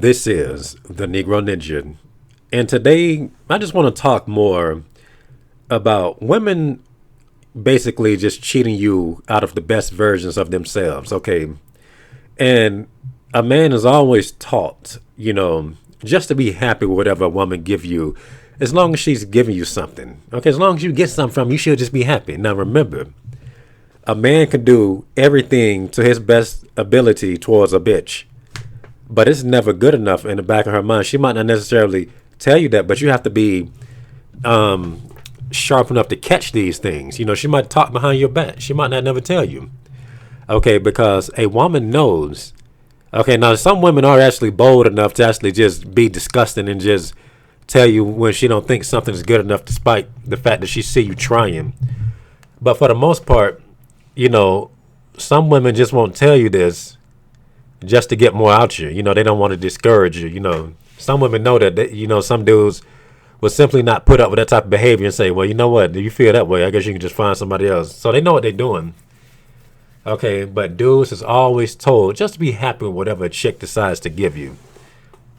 This is the Negro Ninja. And today, I just want to talk more about women basically just cheating you out of the best versions of themselves. Okay. And a man is always taught, just to be happy with whatever a woman give you, as long as she's giving you something. Okay. As long as you get something from her, you should just be happy. Now, remember, a man can do everything to his best ability towards a bitch, but it's never good enough in the back of her mind. She might not necessarily tell you that, but you have to be sharp enough to catch these things. She might talk behind your back. She might not never tell you. Okay, because a woman knows. Okay, now some women are actually bold enough to actually just be disgusting and just tell you when she don't think something is good enough, despite the fact that she see you trying. But for the most part, some women just won't tell you this just to get more out you. They don't want to discourage you. Some women know that, some dudes will simply not put up with that type of behavior and say, well, you know what? Do you feel that way? I guess you can just find somebody else. So they know what they're doing. Okay, but dudes is always told just to be happy with whatever a chick decides to give you.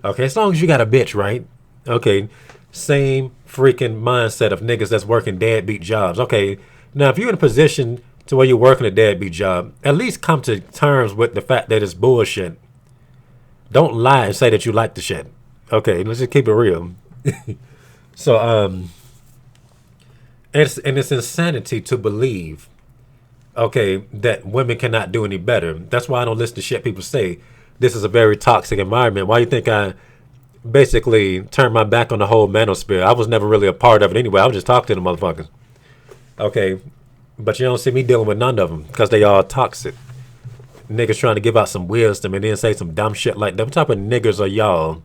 Okay, as long as you got a bitch, right? Okay, same freaking mindset of niggas that's working deadbeat jobs. Okay, now if you're in a position to where you're working a deadbeat job, at least come to terms with the fact that it's bullshit. Don't lie and say that you like the shit. Okay, let's just keep it real. So, it's insanity to believe, okay, that women cannot do any better. That's why I don't listen to shit people say. This is a very toxic environment. Why do you think I basically turned my back on the whole manosphere? I was never really a part of it anyway. I was just talking to the motherfuckers. Okay, but you don't see me dealing with none of them because they all toxic. Niggas trying to give out some wisdom and then say some dumb shit like that. What type of niggas are y'all?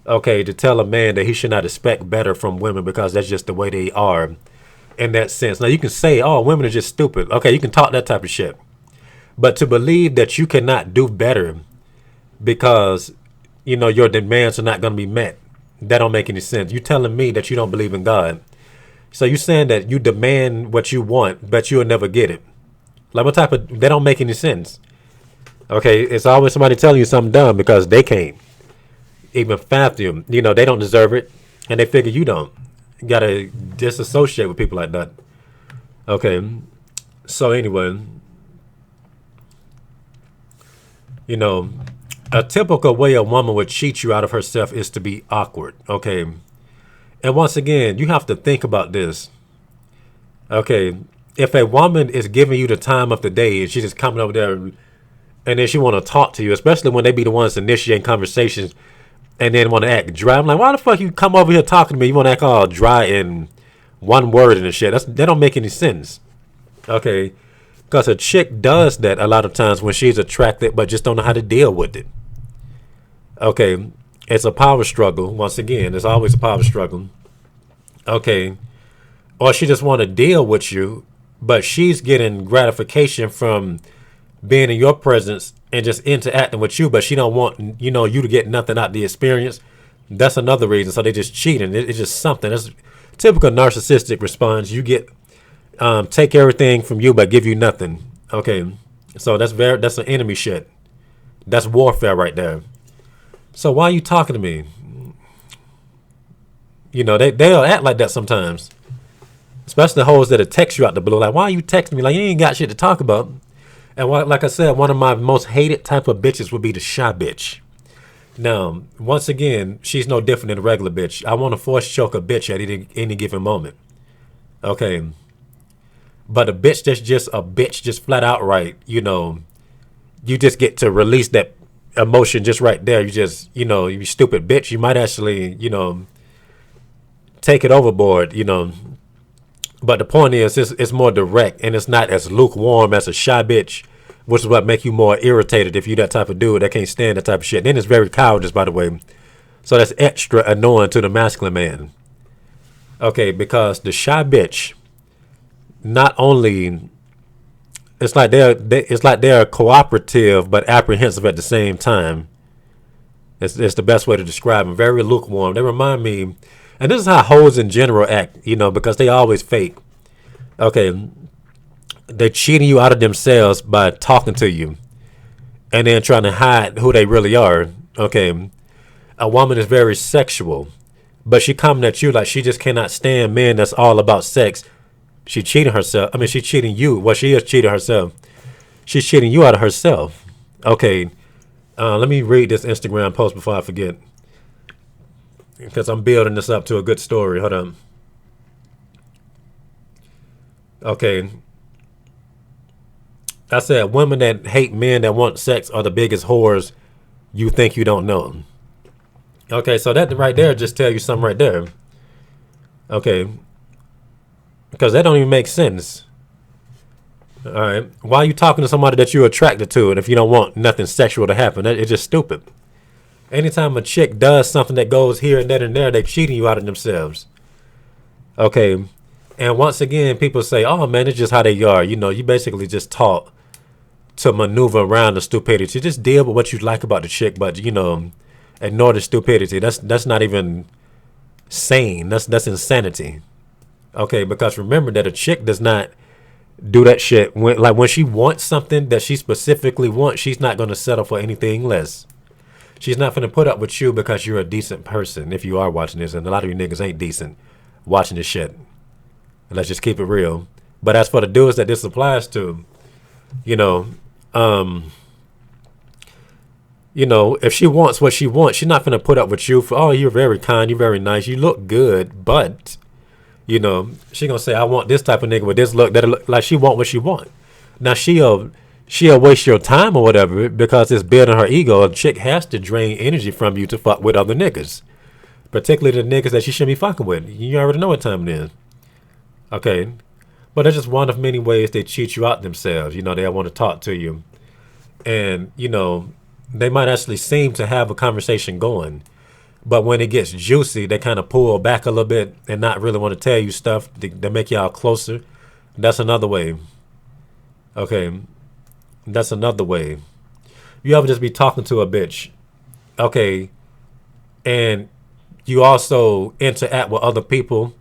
Okay, to tell a man that he should not expect better from women because that's just the way they are in that sense. Now, you can say, oh, women are just stupid. Okay, you can talk that type of shit. But to believe that you cannot do better because, your demands are not going to be met, that don't make any sense. You telling me that you don't believe in God. So you saying that you demand what you want, but you'll never get it. Like, what type of, that don't make any sense. Okay, it's always somebody telling you something dumb because they can't even fathom, they don't deserve it, and they figure you don't. You gotta disassociate with people like that. Okay, so anyway, a typical way a woman would cheat you out of herself is to be awkward. Okay, and once again, you have to think about this. Okay, if a woman is giving you the time of the day and she's just coming over there and then she want to talk to you, especially when they be the ones initiating conversations and then want to act dry. I'm like, why the fuck you come over here talking to me? You want to act all dry in one word and shit. That don't make any sense. Okay, because a chick does that a lot of times when she's attracted but just don't know how to deal with it. Okay, it's a power struggle. Once again, it's always a power struggle. Okay, or she just want to deal with you, but she's getting gratification from being in your presence and just interacting with you, but she don't want you to get nothing out of the experience. That's another reason. So they just cheating. It's just something. That's typical narcissistic response. You get take everything from you but give you nothing. Okay, so that's an enemy shit. That's warfare right there. So why are you talking to me? They'll act like that sometimes. Especially the hoes that'll text you out the blue. Like, why are you texting me? Like, you ain't got shit to talk about. And like I said, one of my most hated type of bitches would be the shy bitch. Now, once again, she's no different than a regular bitch. I want to force choke a bitch at any given moment. Okay. But a bitch that's just a bitch, just flat out right, you just get to release that emotion just right there. You just, you stupid bitch. You might actually, take it overboard, But the point is, it's more direct and it's not as lukewarm as a shy bitch, which is what make you more irritated if you that type of dude that can't stand that type of shit. Then it's very cowardice, by the way. So that's extra annoying to the masculine man. Okay, because the shy bitch, not only it's like they're cooperative but apprehensive at the same time. It's the best way to describe them. Very lukewarm. They remind me. And this is how hoes in general act, because they always fake. Okay, they're cheating you out of themselves by talking to you and then trying to hide who they really are. Okay, a woman is very sexual, but she coming at you like she just cannot stand men that's all about sex. She cheating herself. I mean, she cheating you. Well, she is cheating herself. She's cheating you out of herself. Okay, let me read this Instagram post before I forget, because I'm building this up to a good story. Hold on. Okay, I said women that hate men that want sex are the biggest whores you think you don't know. Okay, so that right there just tell you something right there. Okay, because that don't even make sense. All right, why are you talking to somebody that you're attracted to, and if you don't want nothing sexual to happen, it's just stupid. Anytime a chick does something that goes here and there and there, they cheating you out of themselves. Okay, and once again, people say, "Oh man, it's just how they are." You know, you basically just taught to maneuver around the stupidity. Just deal with what you like about the chick, but ignore the stupidity. That's not even sane. That's insanity. Okay, because remember that a chick does not do that shit when she wants something that she specifically wants. She's not going to settle for anything less. She's not going to put up with you because you're a decent person. If you are watching this, and a lot of you niggas ain't decent watching this shit. Let's just keep it real. But as for the dudes that this applies to, you know, if she wants what she wants, she's not going to put up with you for, oh, you're very kind, you're very nice, you look good, but, she going to say, I want this type of nigga with this look, that look like she want what she want. Now, she'll waste your time or whatever because it's building her ego. A chick has to drain energy from you to fuck with other niggas, particularly the niggas that she shouldn't be fucking with. You already know what time it is. Okay. But that's just one of many ways they cheat you out themselves. They want to talk to you. And, they might actually seem to have a conversation going. But when it gets juicy, they kind of pull back a little bit and not really want to tell you stuff. They make y'all closer. That's another way. Okay. That's another way. You ever just be talking to a bitch. Okay. And you also interact with other people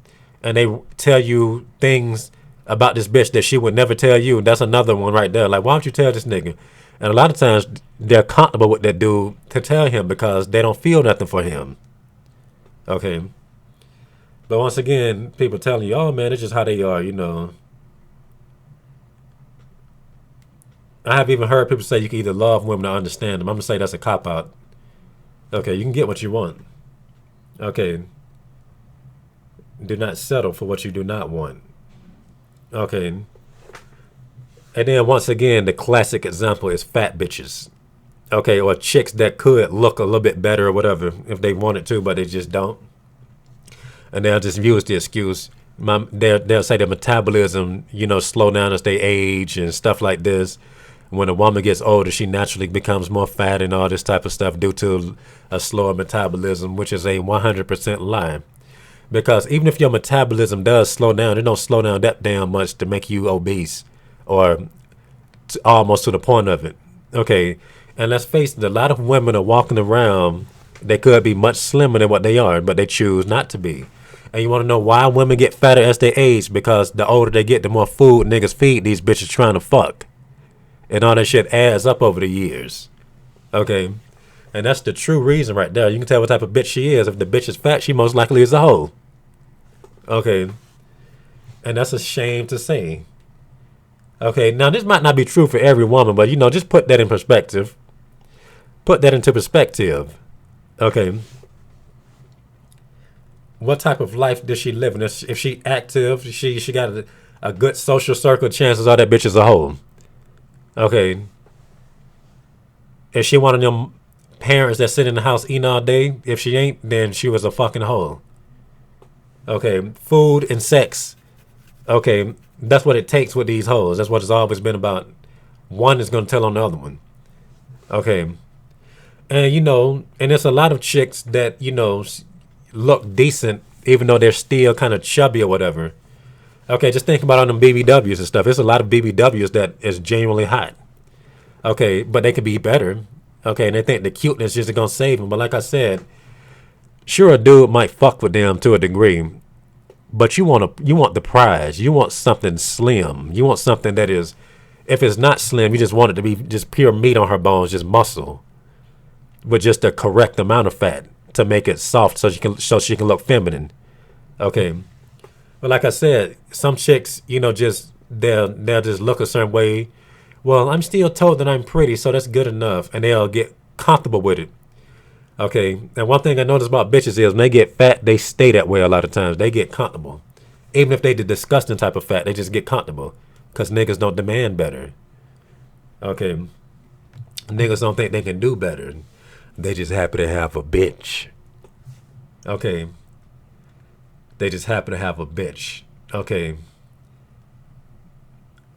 and they tell you things about this bitch that she would never tell you. That's another one right there. Like, why don't you tell this nigga? And a lot of times they're comfortable with that dude to tell him because they don't feel nothing for him. Okay. But once again, people telling you, oh man, it's just how they are, I have even heard people say you can either love women or understand them. I'm going to say that's a cop-out. Okay, you can get what you want. Okay. Do not settle for what you do not want. Okay. And then once again, the classic example is fat bitches. Okay, or chicks that could look a little bit better or whatever if they wanted to, but they just don't. And they'll just use the excuse. They'll say their metabolism, slow down as they age and stuff like this. When a woman gets older, she naturally becomes more fat and all this type of stuff due to a slower metabolism, which is a 100% lie. Because even if your metabolism does slow down, it don't slow down that damn much to make you obese or almost to the point of it. Okay, and let's face it, a lot of women are walking around, they could be much slimmer than what they are, but they choose not to be. And you want to know why women get fatter as they age? Because the older they get, the more food niggas feed these bitches trying to fuck. And all that shit adds up over the years. Okay, and that's the true reason right there. You can tell what type of bitch she is. If the bitch is fat, she most likely is a hoe. Okay, and that's a shame to say. Okay, now this might not be true for every woman, but just put that in perspective. Put that into perspective. Okay. What type of life does she live in? If she active, she got a good social circle, chances are that bitch is a hoe. Okay. Is she one of them parents that sit in the house eating all day? If she ain't, then she was a fucking hoe. Okay. Food and sex. Okay. That's what it takes with these hoes. That's what it's always been about. One is going to tell on the other one. Okay. And, and there's a lot of chicks that, look decent, even though they're still kind of chubby or whatever. Okay, just think about on them BBWs and stuff. There's a lot of BBWs that is genuinely hot. Okay, but they could be better. Okay, and they think the cuteness is going to save them. But like I said, sure, a dude might fuck with them to a degree. But you want the prize. You want something slim. You want something that is, if it's not slim, you just want it to be just pure meat on her bones, just muscle. with just the correct amount of fat to make it soft so she can look feminine. Okay. But like I said, some chicks, just they'll just look a certain way. Well, I'm still told that I'm pretty, so that's good enough, and they'll get comfortable with it. Okay. And one thing I notice about bitches is when they get fat, they stay that way a lot of times. They get comfortable. Even if they the disgusting type of fat, they just get comfortable because niggas don't demand better. Okay. Niggas don't think they can do better. They just happy to have a bitch. Okay. They just happen to have a bitch. Okay.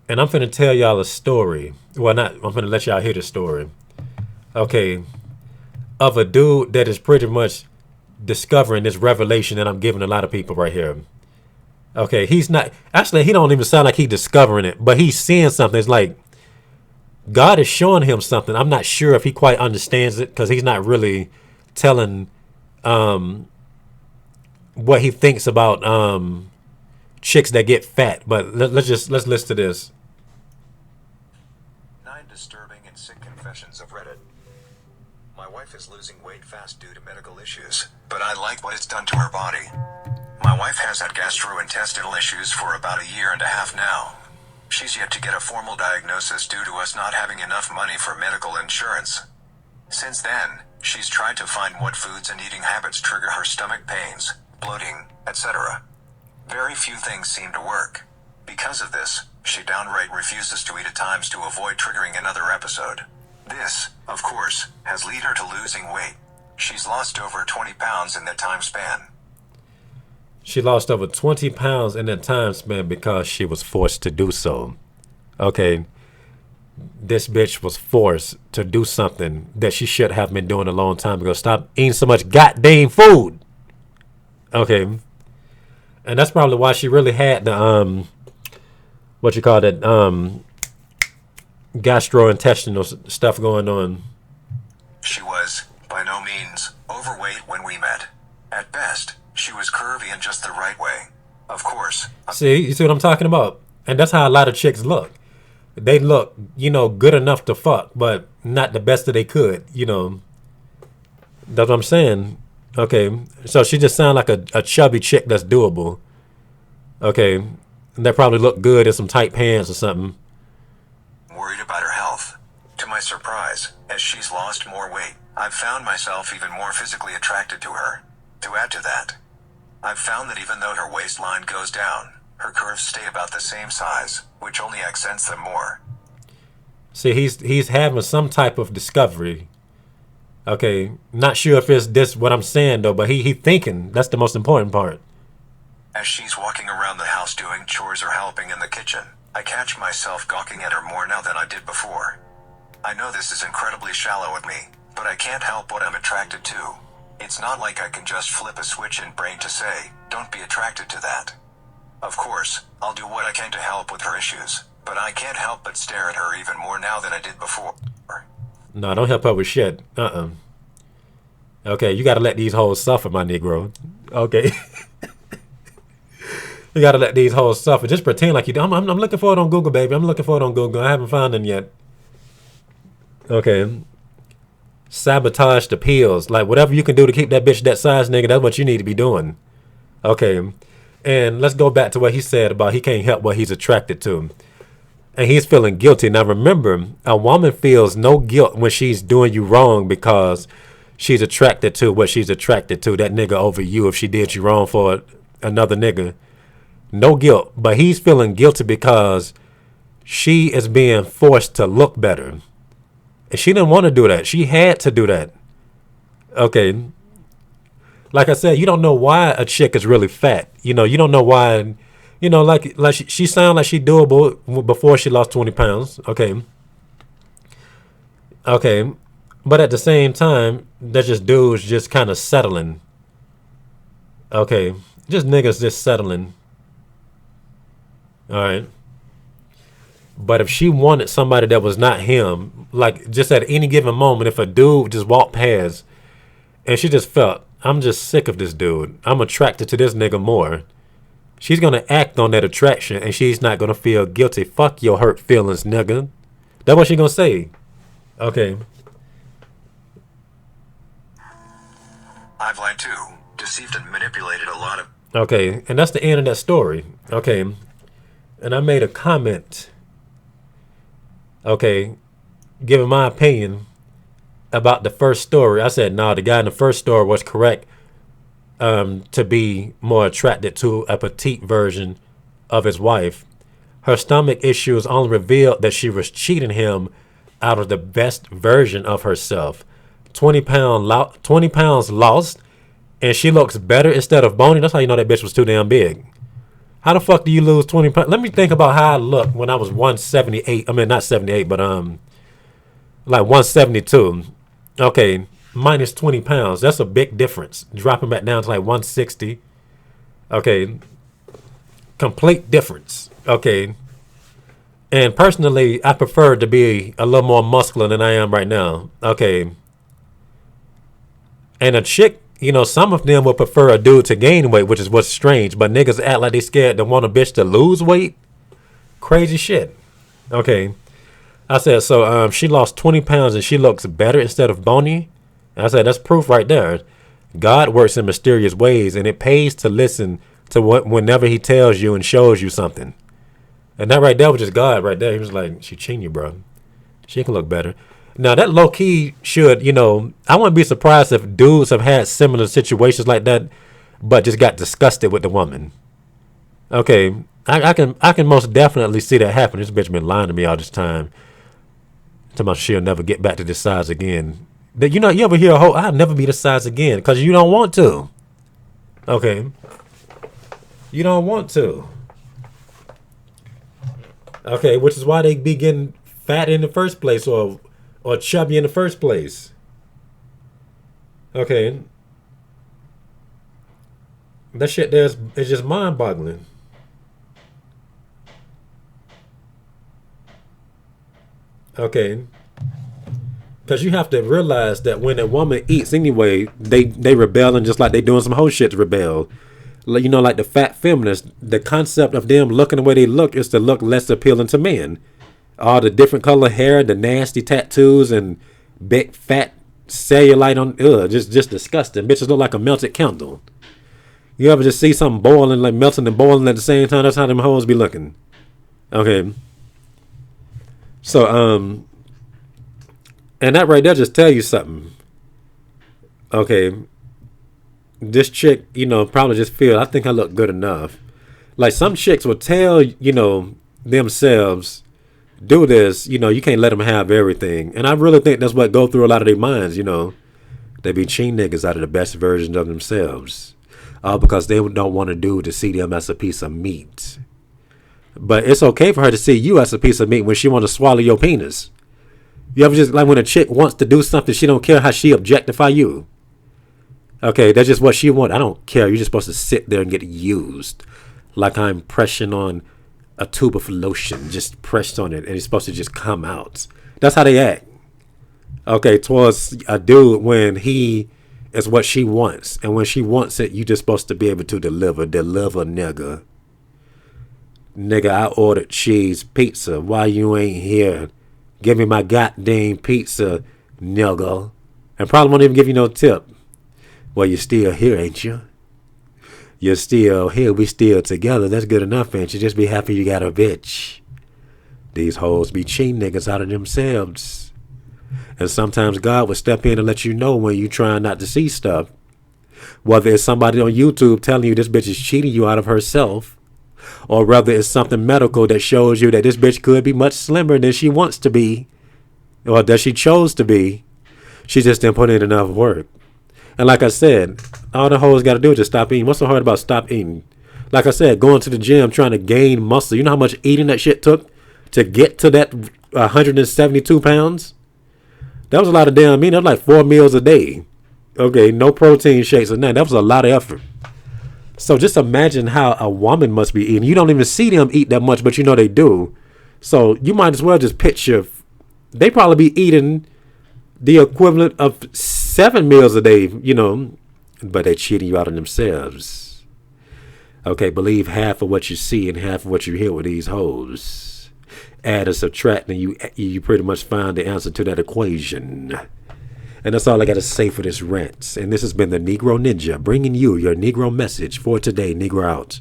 And I'm finna tell y'all a story. Well, I'm finna let y'all hear the story. Okay. Of a dude that is pretty much discovering this revelation that I'm giving a lot of people right here. Okay. He's not, actually, he don't even sound like he's discovering it, but he's seeing something. It's like God is showing him something. I'm not sure if he quite understands it because he's not really telling what he thinks about chicks that get fat. But let's listen to this. 9 disturbing and sick confessions of Reddit. My wife is losing weight fast due to medical issues, but I like what it's done to her body. My wife has had gastrointestinal issues for about 1.5 years now. She's yet to get a formal diagnosis due to us not having enough money for medical insurance. Since then, she's tried to find what foods and eating habits trigger her stomach pains, bloating, etc. Very few things seem to work. Because of this, she downright refuses to eat at times to avoid triggering another episode. This, of course, has led her to losing weight. She's lost over 20 pounds in that time span. She lost over 20 pounds in that time span because she was forced to do so. Okay. This bitch was forced to do something that she should have been doing a long time ago. Stop eating so much goddamn food. Okay. And that's probably why she really had the gastrointestinal stuff going on. She was, by no means, overweight when we met. At best, she was curvy in just the right way. Of course. You see what I'm talking about? And that's how a lot of chicks look. They look, good enough to fuck, but not the best that they could, That's what I'm saying. Okay. So she just sounds like a chubby chick that's doable. Okay. And that probably look good in some tight pants or something. Worried about her health. To my surprise, as she's lost more weight, I've found myself even more physically attracted to her. To add to that, I've found that even though her waistline goes down, her curves stay about the same size, which only accents them more. See, he's having some type of discovery. Okay, not sure if it's this what I'm saying though, but he thinking. That's the most important part. As she's walking around the house doing chores or helping in the kitchen, I catch myself gawking at her more now than I did before. I know this is incredibly shallow of me, but I can't help what I'm attracted to. It's not like I can just flip a switch in brain to say, don't be attracted to that. Of course, I'll do what I can to help with her issues, but I can't help but stare at her even more now than I did before. No, don't help her with shit. Okay, you gotta let these hoes suffer, my Negro. Okay. You gotta let these hoes suffer. Just pretend like you do. I'm looking for it on Google, baby. I'm looking for it on Google. I haven't found them yet. Okay. Sabotage the pills. Like, whatever you can do to keep that bitch that size, nigga, that's what you need to be doing. Okay. And let's go back to what he said about he can't help what he's attracted to. And he's feeling guilty. Now, remember, a woman feels no guilt when she's doing you wrong because she's attracted to what she's attracted to, that nigga over you, if she did you wrong for another nigga. No guilt. But he's feeling guilty because she is being forced to look better. And she didn't want to do that. She had to do that. Okay. Like I said, you don't know why a chick is really fat. You don't know why, like she sound like she doable before she lost 20 pounds. Okay. Okay. But at the same time, they're just dudes just kind of settling. Okay. Just niggas just settling. All right. But if she wanted somebody that was not him, like just at any given moment, if a dude just walked past and she just felt, I'm just sick of this dude, I'm attracted to this nigga more, she's going to act on that attraction and she's not going to feel guilty. Fuck your hurt feelings, nigga. That's what she going to say. Okay. I've lied too, deceived and manipulated a lot of. Okay, and that's the end of that story. Okay, and I made a comment. Okay, giving my opinion about the first story. I said, no, the guy in the first story was correct to be more attracted to a petite version of his wife. Her stomach issues only revealed that she was cheating him out of the best version of herself. 20 pounds lost, and she looks better instead of bony. That's how you know that bitch was too damn big. How the fuck do you lose 20 pounds? Let me think about how I looked when I was 178. I mean, not 78, but like 172. Okay, minus 20 pounds. That's a big difference. Dropping back down to like 160. Okay, complete difference. Okay, and personally, I prefer to be a little more muscular than I am right now. Okay, and a chick, you know, some of them would prefer a dude to gain weight, which is what's strange. But niggas act like they scared to want a bitch to lose weight. Crazy shit. Okay, I said, so she lost 20 pounds and she looks better instead of bony. I said, that's proof right there. God works in mysterious ways, and it pays to listen to what whenever he tells you and shows you something. And that right there was just God right there. He was like, she cheating you, bro. She can look better. Now, that low-key should, you know, I wouldn't be surprised if dudes have had similar situations like that, but just got disgusted with the woman. Okay, I can most definitely see that happen. This bitch been lying to me all this time. Talking about she'll never get back to this size again. You know, you ever hear a whole, I'll never be this size again, because you don't want to. Okay. You don't want to. Okay, which is why they be getting fat in the first place, or chubby in the first place. Okay. That shit there is just mind-boggling. Okay. Because you have to realize that when a woman eats anyway, they rebelling just like they doing some whole shit to rebel. You know, like the fat feminists, the concept of them looking the way they look is to look less appealing to men. All the different color hair, the nasty tattoos, and big fat cellulite on, just disgusting. Bitches look like a melted candle. You ever just see something boiling, like melting and boiling at the same time? That's how them hoes be looking. Okay. So, and that right there just tell you something. Okay. This chick, you know, probably just feel, I think I look good enough. Like some chicks will tell, you know, themselves, do this, you know, you can't let them have everything. And I really think that's what go through a lot of their minds, you know. They be cheating niggas out of the best version of themselves. All because they don't want a dude to see them as a piece of meat. But it's okay for her to see you as a piece of meat when she want to swallow your penis. You ever just, like when a chick wants to do something, she don't care how she objectify you. Okay, that's just what she want. I don't care. You're just supposed to sit there and get used. Like I'm pressing on a tube of lotion. Just pressed on it and it's supposed to just come out. That's how they act. Okay, towards a dude when he is what she wants. And when she wants it, you just supposed to be able to deliver. Deliver, nigga. Nigga, I ordered cheese pizza. Why you ain't here? Give me my goddamn pizza, nigga. And probably won't even give you no tip. Well, you're still here, ain't you? You're still here. We still together. That's good enough, ain't you? Just be happy you got a bitch. These hoes be cheating niggas out of themselves. And sometimes God will step in and let you know when you trying not to see stuff. Whether it's somebody on YouTube telling you this bitch is cheating you out of herself, or whether it's something medical that shows you that this bitch could be much slimmer than she wants to be, or that she chose to be. She just didn't put in enough work. And like I said, all the hoes got to do is just stop eating. What's so hard about stop eating? Like I said, going to the gym, trying to gain muscle. You know how much eating that shit took to get to that 172 pounds? That was a lot of damn meat. That was like 4 meals a day. Okay, no protein shakes or nothing. That was a lot of effort. So just imagine how a woman must be eating. You don't even see them eat that much, but you know they do. So you might as well just picture, they probably be eating the equivalent of 7 meals a day, you know, but they're cheating you out of themselves. Okay, believe half of what you see and half of what you hear with these hoes. Add or subtract, and you pretty much find the answer to that equation. And that's all I got to say for this rant. And this has been the Negro Ninja bringing you your Negro message for today. Negro out.